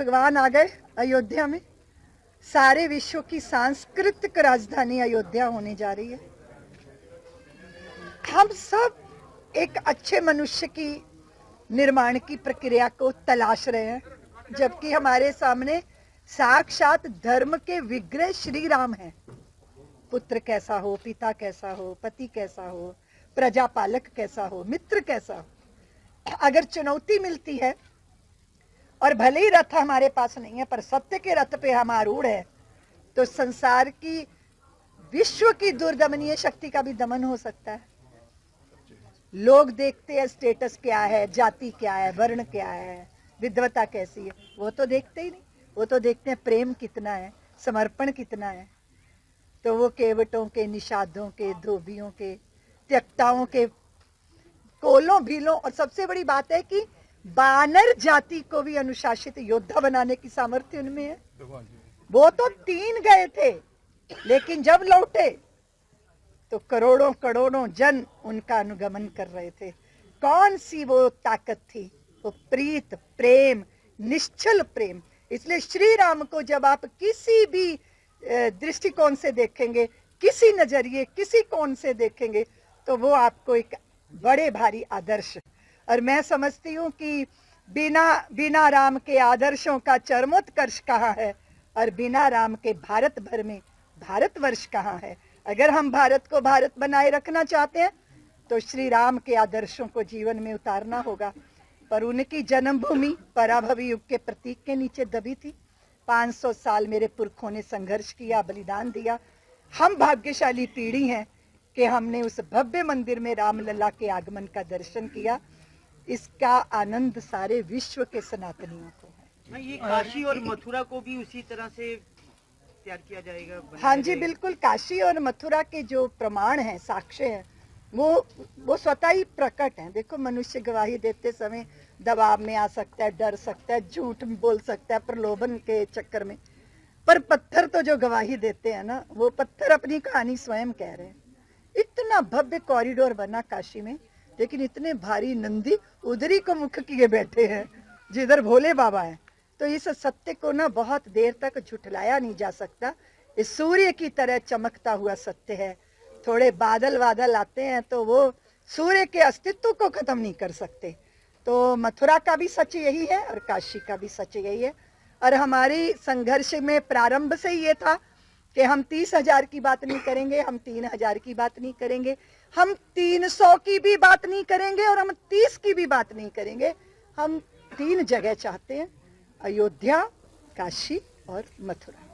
भगवान आ गए अयोध्या में। सारे विश्व की सांस्कृतिक राजधानी अयोध्या होने जा रही है। हम सब एक अच्छे मनुष्य की निर्माण की प्रक्रिया को तलाश रहे हैं, जबकि हमारे सामने साक्षात धर्म के विग्रह श्री राम हैं। पुत्र कैसा हो, पिता कैसा हो, पति कैसा हो, प्रजापालक कैसा हो, मित्र कैसा हो। अगर चुनौती मिलती है और भले ही रथ हमारे पास नहीं है पर सत्य के रथ पे हम आरूढ़ है, तो संसार की विश्व की दुर्दमनीय शक्ति का भी दमन हो सकता है। लोग देखते हैं स्टेटस क्या है, जाति क्या है, वर्ण क्या है, विद्वता कैसी है, वो तो देखते ही नहीं। वो तो देखते हैं प्रेम कितना है, समर्पण कितना है। तो वो केवटों के, निषादों के, धोबियों के, त्यक्ताओं के, कोलों भीलों, और सबसे बड़ी बात है कि बानर जाति को भी अनुशासित योद्धा बनाने की सामर्थ्य उनमें है। वो तो 3 गए थे, लेकिन जब लौटे तो करोड़ों करोड़ों जन उनका अनुगमन कर रहे थे। कौन सी वो ताकत थी? वो प्रीत, प्रेम, निश्चल प्रेम। इसलिए श्री राम को जब आप किसी भी दृष्टिकोण से देखेंगे, किसी नजरिए, किसी कोण से देखेंगे, तो वो आपको एक बड़े भारी आदर्श। और मैं समझती हूँ कि बिना राम के आदर्शों का चरमोत्कर्ष कहाँ है, और बिना राम के भारत भर में भारतवर्ष कहाँ है। अगर हम भारत को भारत बनाए रखना चाहते हैं तो श्री राम के आदर्शों को जीवन में उतारना होगा। पर उनकी जन्मभूमि पराभवी युग के प्रतीक के नीचे दबी थी। 500 साल मेरे पुरखों ने संघर्ष किया, बलिदान दिया। हम भाग्यशाली पीढ़ी हैं कि हमने उस भव्य मंदिर में रामलला के आगमन का दर्शन किया। इसका आनंद सारे विश्व के सनातनियों को है। ये काशी और मथुरा को भी उसी तरह से तैयार किया जाएगा? हाँ जी, बिल्कुल। काशी और मथुरा के जो प्रमाण हैं, साक्ष्य हैं, वो स्वतः ही प्रकट हैं। देखो, मनुष्य गवाही देते समय दबाव में आ सकता है, डर सकता है, झूठ बोल सकता है प्रलोभन के चक्कर में, पर पत्थर तो जो गवाही देते हैं ना, वो पत्थर अपनी कहानी स्वयं कह रहे हैं। इतना भव्य कॉरिडोर बना काशी में, लेकिन इतने भारी नंदी उधरी को मुख किए बैठे हैं जिधर भोले बाबा हैं। तो इस सत्य को ना बहुत देर तक झुठलाया नहीं जा सकता। इस सूर्य की तरह चमकता हुआ सत्य है। थोड़े बादल आते हैं तो वो सूर्य के अस्तित्व को खत्म नहीं कर सकते। तो मथुरा का भी सच यही है और काशी का भी सच यही है। और हमारी संघर्ष में प्रारंभ से ही ये था कि हम 30,000 की बात नहीं करेंगे, हम 3,000 की बात नहीं करेंगे, हम 300 की भी बात नहीं करेंगे, और हम 30 की भी बात नहीं करेंगे। हम 3 जगह चाहते हैं, अयोध्या, काशी और मथुरा।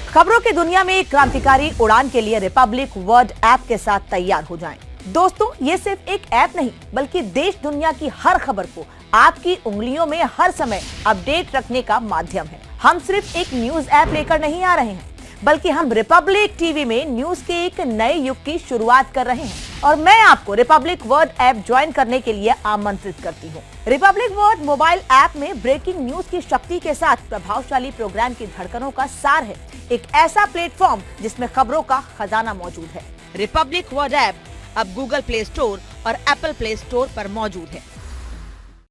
खबरों की दुनिया में एक क्रांतिकारी उड़ान के लिए रिपब्लिक वर्ड ऐप के साथ तैयार हो जाएं। दोस्तों, ये सिर्फ एक ऐप नहीं, बल्कि देश दुनिया की हर खबर को आपकी उंगलियों में हर समय अपडेट रखने का माध्यम है। हम सिर्फ एक न्यूज ऐप लेकर नहीं आ रहे हैं, बल्कि हम रिपब्लिक टीवी में न्यूज के एक नए युग की शुरुआत कर रहे हैं। और मैं आपको रिपब्लिक वर्ड ऐप ज्वाइन करने के लिए आमंत्रित करती हूँ। रिपब्लिक वर्ड मोबाइल ऐप में ब्रेकिंग न्यूज की शक्ति के साथ प्रभावशाली प्रोग्राम की धड़कनों का सार है। एक ऐसा प्लेटफॉर्म जिसमें खबरों का खजाना मौजूद है। रिपब्लिक वर्ड ऐप अब गूगल प्ले स्टोर और एप्पल प्ले स्टोर पर मौजूद है।